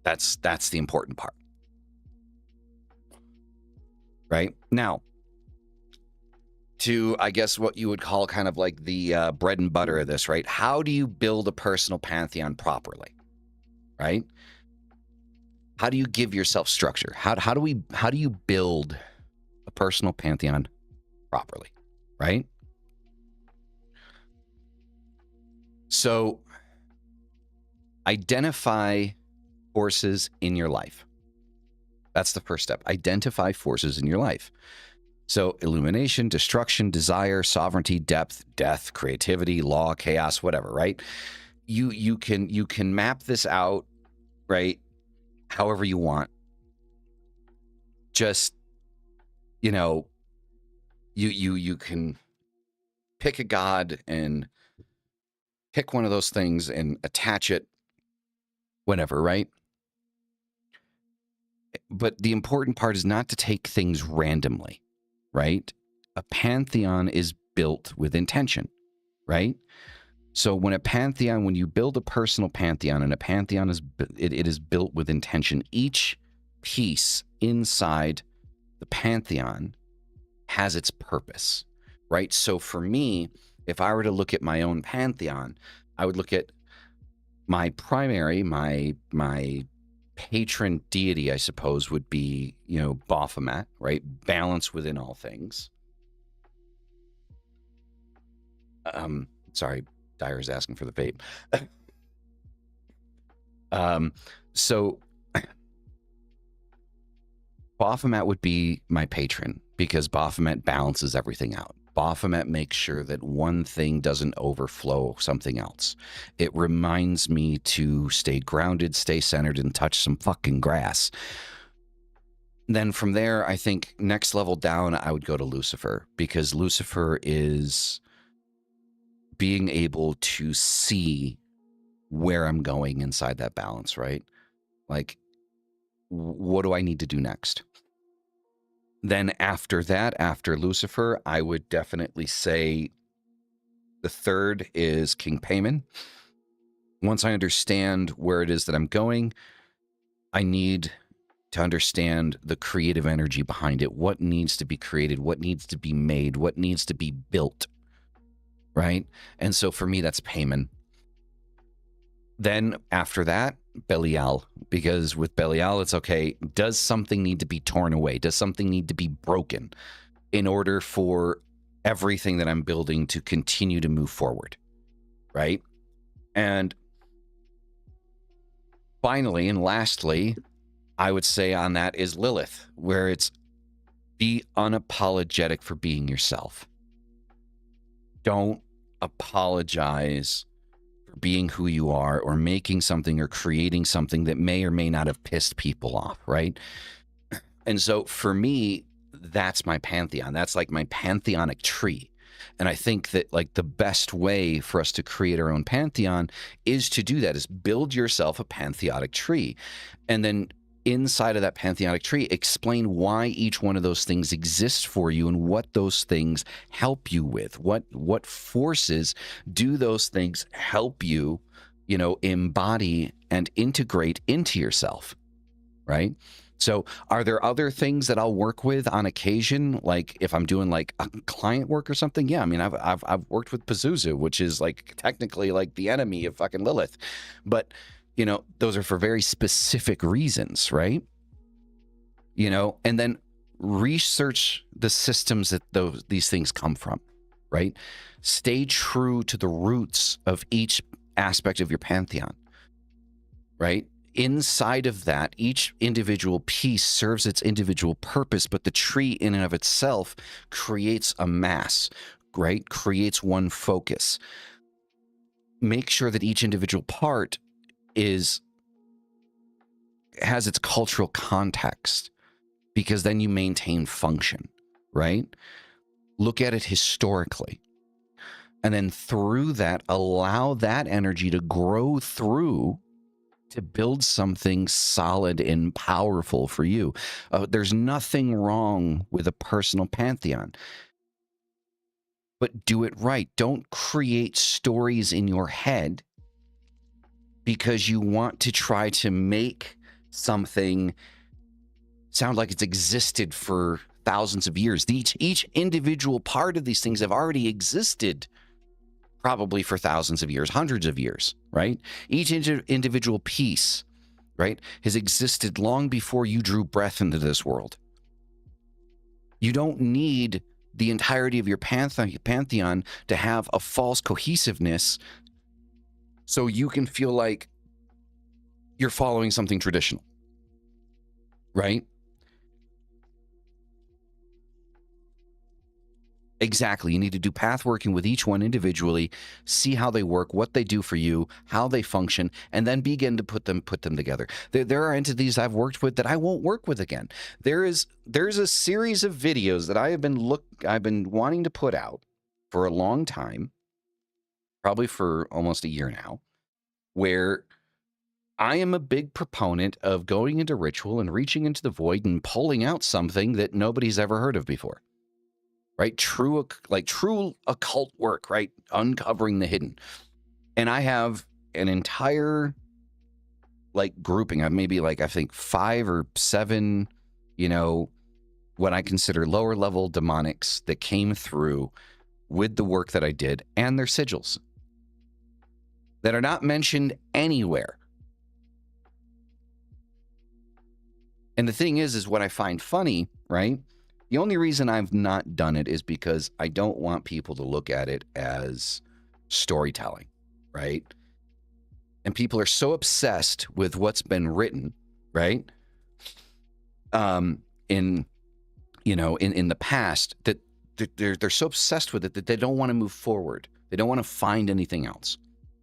A: That's the important part. Right? Now, to, I guess, what you would call kind of like the bread and butter of this, right? How do you build a personal pantheon properly? Right? How do you give yourself structure? How do you build a personal pantheon properly? Right? So identify forces in your life. That's the first step. Identify forces in your life. So illumination, destruction, desire, sovereignty, depth, death, creativity, law, chaos, whatever, right? You can map this out, right? However you want. Just, you know, you can pick a god and pick one of those things and attach it whenever, right? But the important part is not to take things randomly, right? A pantheon is built with intention, right? So when you build a personal pantheon, and a pantheon it is built with intention. Each piece inside the pantheon has its purpose, right? So for me, if I were to look at my own pantheon, I would look at my primary, my patron deity, I suppose, would be, Baphomet, right? Balance within all things. Sorry, Dyer's asking for the vape. So Baphomet would be my patron because Baphomet balances everything out. Baphomet makes sure that one thing doesn't overflow something else. It reminds me to stay grounded, stay centered, and touch some fucking grass. Then from there, I think next level down, I would go to Lucifer, because Lucifer is being able to see where I'm going inside that balance, right? Like, what do I need to do next? Then after that, after Lucifer, I would definitely say the third is King Payman. Once I understand where it is that I'm going, I need to understand the creative energy behind it. What needs to be created? What needs to be made? What needs to be built? Right? And so for me, that's Payman. Then after that, Belial, because with Belial, it's okay. Does something need to be torn away? Does something need to be broken in order for everything that I'm building to continue to move forward? Right? And finally, and lastly, I would say on that is Lilith, where it's be unapologetic for being yourself. Don't apologize being who you are, or making something or creating something that may or may not have pissed people off, right? And so for me, that's my pantheon. That's like my pantheonic tree. And I think that like the best way for us to create our own pantheon is to do that, is build yourself a pantheonic tree. And then inside of that pantheonic tree, explain why each one of those things exists for you and what those things help you with. What forces do those things help you, you know, embody and integrate into yourself, right? So are there other things that I'll work with on occasion? Like if I'm doing like a client work or something? Yeah, I mean, I've worked with Pazuzu, which is like technically like the enemy of fucking Lilith. But, you know, those are for very specific reasons, right? You know, and then research the systems that these things come from, right? Stay true to the roots of each aspect of your pantheon, right? Inside of that, each individual piece serves its individual purpose, but the tree in and of itself creates a mass, right? Creates one focus. Make sure that each individual part has its cultural context, because then you maintain function, right? Look at it historically. And then through that, allow that energy to grow through to build something solid and powerful for you. There's nothing wrong with a personal pantheon, but do it right. Don't create stories in your head because you want to try to make something sound like it's existed for thousands of years. Each individual part of these things have already existed probably for thousands of years, hundreds of years, right? Each individual piece, right, has existed long before you drew breath into this world. You don't need the entirety of your pantheon to have a false cohesiveness so you can feel like you're following something traditional, right? Exactly. You need to do path working with each one individually, see how they work, what they do for you, how they function, and then begin to put them together. There are entities I've worked with that I won't work with again. There's a series of videos that I've been wanting to put out for a long time, probably for almost a year now, where I am a big proponent of going into ritual and reaching into the void and pulling out something that nobody's ever heard of before. Right? True occult work, right? Uncovering the hidden. And I have an entire like grouping. I have maybe like, I think 5 or 7, you know, what I consider lower level demonics that came through with the work that I did and their sigils that are not mentioned anywhere. And the thing is what I find funny, right? The only reason I've not done it is because I don't want people to look at it as storytelling, right? And people are so obsessed with what's been written, right? In the past that they're so obsessed with it that they don't want to move forward. They don't want to find anything else,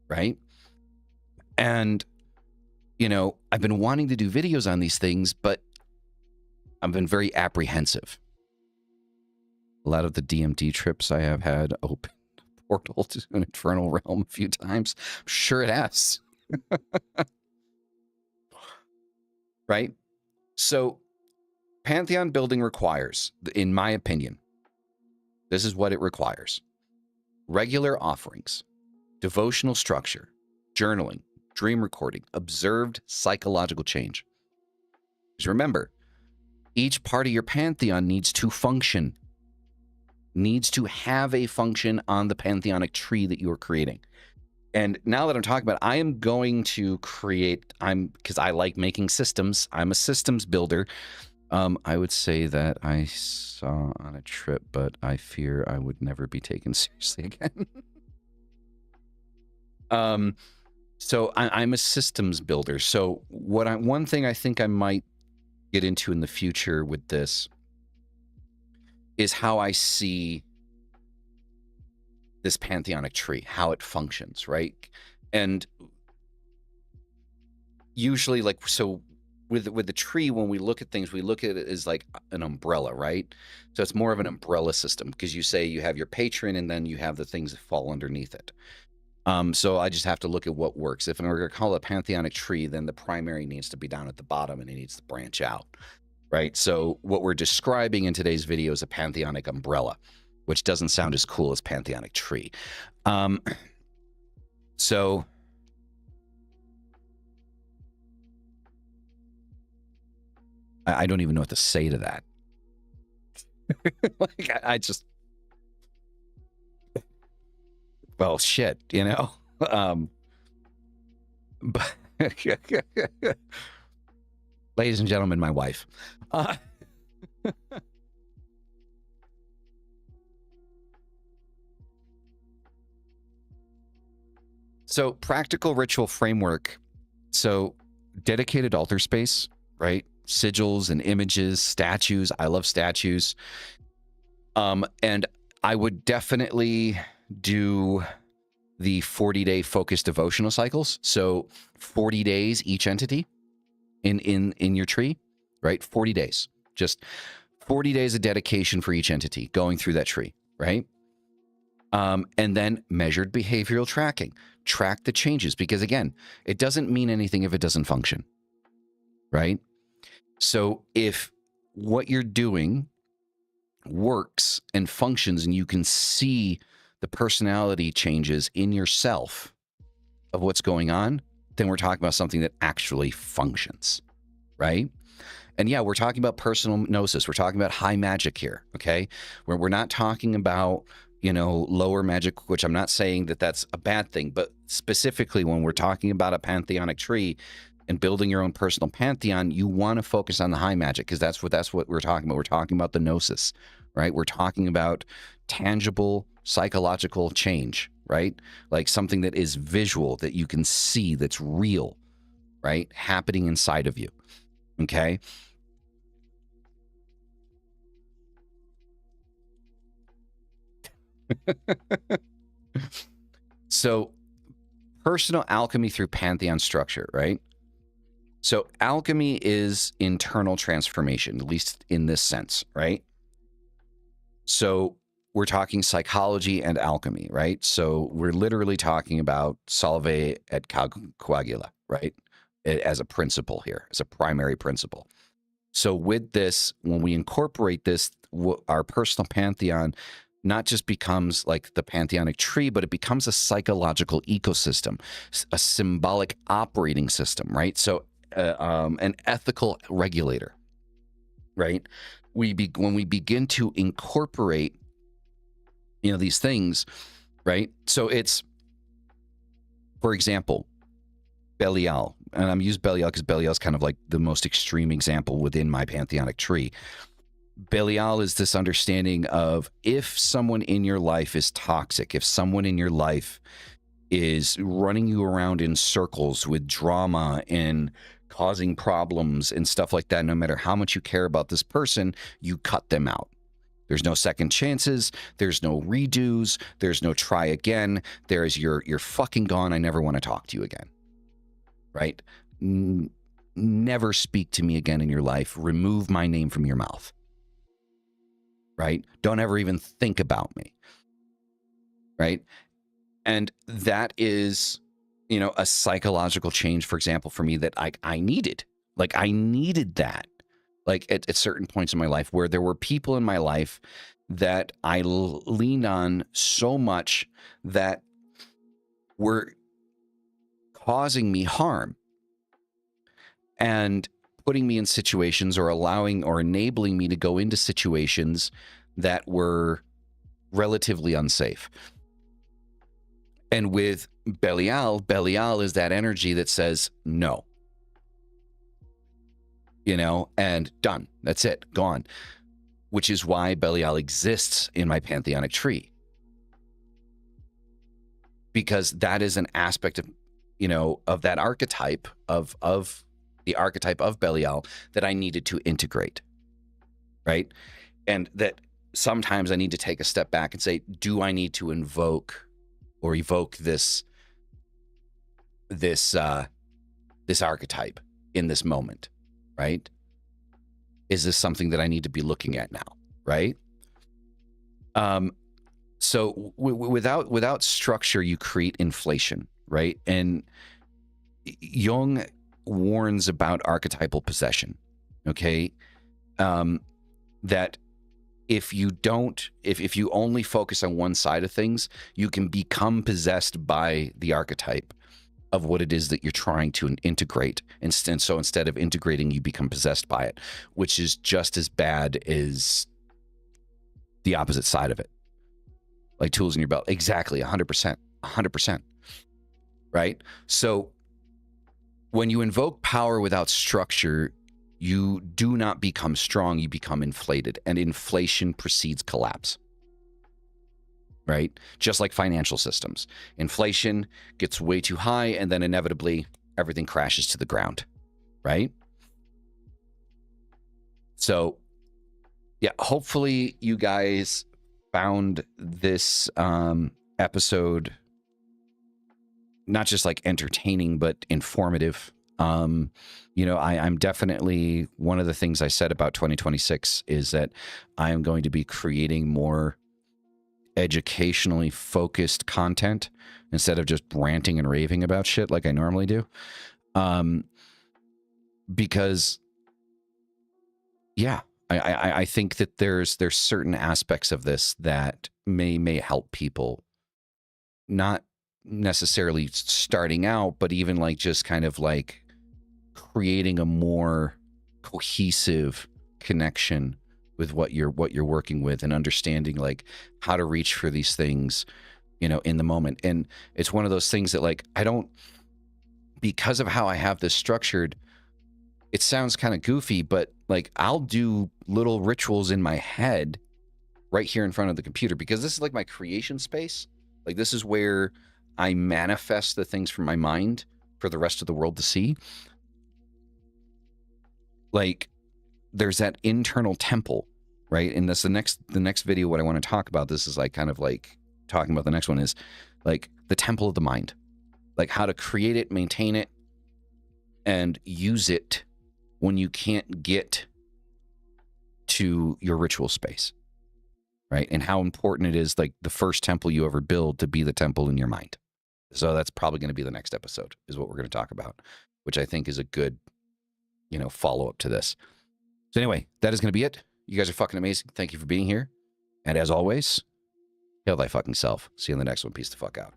A: right? And, you know, I've been wanting to do videos on these things, but I've been very apprehensive. A lot of the DMT trips I have had open a portal to an infernal realm a few times. I'm sure it has. Right? So pantheon building requires, in my opinion, this is what it requires: regular offerings, devotional structure, journaling, dream recording, observed psychological change. Because remember, each part of your pantheon needs to function, needs to have a function on the pantheonic tree that you are creating. And now that I'm talking about it, I am going to create, because I like making systems. I'm a systems builder. I would say that I saw on a trip, but I fear I would never be taken seriously again. So I'm a systems builder. So one thing I think I might get into in the future with this is how I see this pantheonic tree, how it functions, right? And usually, like, so with the tree, when we look at things, we look at it as like an umbrella, right? So it's more of an umbrella system, because you say you have your patron and then you have the things that fall underneath it. So I just have to look at what works. If we're going to call it a pantheonic tree, then the primary needs to be down at the bottom and it needs to branch out, right? So what we're describing in today's video is a pantheonic umbrella, which doesn't sound as cool as pantheonic tree. So I don't even know what to say to that. Like, I just, well, shit, you know? But ladies and gentlemen, my wife. So practical ritual framework. So dedicated altar space, right? Sigils and images, statues. I love statues. And I would definitely do the 40-day focused devotional cycles. So 40 days each entity in your tree, right? 40 days. Just 40 days of dedication for each entity going through that tree, right? And then measured behavioral tracking. Track the changes, because again, it doesn't mean anything if it doesn't function, right? So if what you're doing works and functions and you can see the personality changes in yourself of what's going on, then we're talking about something that actually functions, right? And yeah, we're talking about personal gnosis. We're talking about high magic here, okay? We're not talking about, you know, lower magic, which I'm not saying that that's a bad thing, but specifically when we're talking about a pantheonic tree and building your own personal pantheon, you want to focus on the high magic, because that's what we're talking about. We're talking about the gnosis, right? We're talking about tangible psychological change, right? Like something that is visual, that you can see, that's real, right? Happening inside of you, okay? So personal alchemy through pantheon structure, right? So alchemy is internal transformation, at least in this sense, right? So we're talking psychology and alchemy, right? So we're literally talking about solve et coagula, right? As a principle here, as a primary principle. So with this, when we incorporate this, our personal pantheon not just becomes like the pantheonic tree, but it becomes a psychological ecosystem, a symbolic operating system, right? So an ethical regulator, right? When we begin to incorporate, you know, these things, right? So it's, for example, Belial, and I'm using Belial because Belial is kind of like the most extreme example within my pantheonic tree. Belial is this understanding of, if someone in your life is toxic, if someone in your life is running you around in circles with drama and causing problems and stuff like that, no matter how much you care about this person, you cut them out. There's no second chances. There's no redos. There's no try again. There's you're fucking gone. I never want to talk to you again. Right? Never speak to me again in your life. Remove my name from your mouth. Right? Don't ever even think about me. Right? And that is, you know, a psychological change, for example, for me that I needed. Like, I needed that. Like, at certain points in my life where there were people in my life that I leaned on so much that were causing me harm and putting me in situations, or allowing or enabling me to go into situations that were relatively unsafe. And with Belial, Belial is that energy that says no. You know, and done. That's it. Gone. Which is why Belial exists in my pantheonic tree. Because that is an aspect of, you know, of that archetype of the archetype of Belial that I needed to integrate. Right? And that sometimes I need to take a step back and say, do I need to invoke or evoke this archetype in this moment? right? Is this something that I need to be looking at now, right? So without structure, you create inflation, right? And Jung warns about archetypal possession, okay? That if you don't, if you only focus on one side of things, you can become possessed by the archetype of what it is that you're trying to integrate. And so instead of integrating, you become possessed by it, which is just as bad as the opposite side of it. Like tools in your belt. Exactly, 100%. 100%. Right? So when you invoke power without structure, you do not become strong, you become inflated. And inflation precedes collapse. Right? Just like financial systems. Inflation gets way too high, and then inevitably everything crashes to the ground. Right? So, yeah, hopefully you guys found this episode not just like entertaining, but informative. You know, I'm definitely, one of the things I said about 2026 is that I am going to be creating more educationally focused content instead of just ranting and raving about shit like I normally do. Because yeah, I think that there's certain aspects of this that may help people, not necessarily starting out, but even like just kind of like creating a more cohesive connection with what you're working with, and understanding like how to reach for these things, you know, in the moment. And it's one of those things that like I don't, because of how I have this structured, it sounds kind of goofy, but like I'll do little rituals in my head right here in front of the computer, because this is like my creation space. Like this is where I manifest the things from my mind for the rest of the world to see. Like there's that internal temple, right? And that's the next video. What I want to talk about, this is like kind of like talking about the next one, is like the temple of the mind, like how to create it, maintain it, and use it when you can't get to your ritual space, right? And how important it is, like the first temple you ever build, to be the temple in your mind. So that's probably going to be the next episode, is what we're going to talk about, which I think is a good, you know, follow up to this. So anyway, that is going to be it. You guys are fucking amazing. Thank you for being here. And as always, hail thy fucking self. See you in the next one. Peace the fuck out.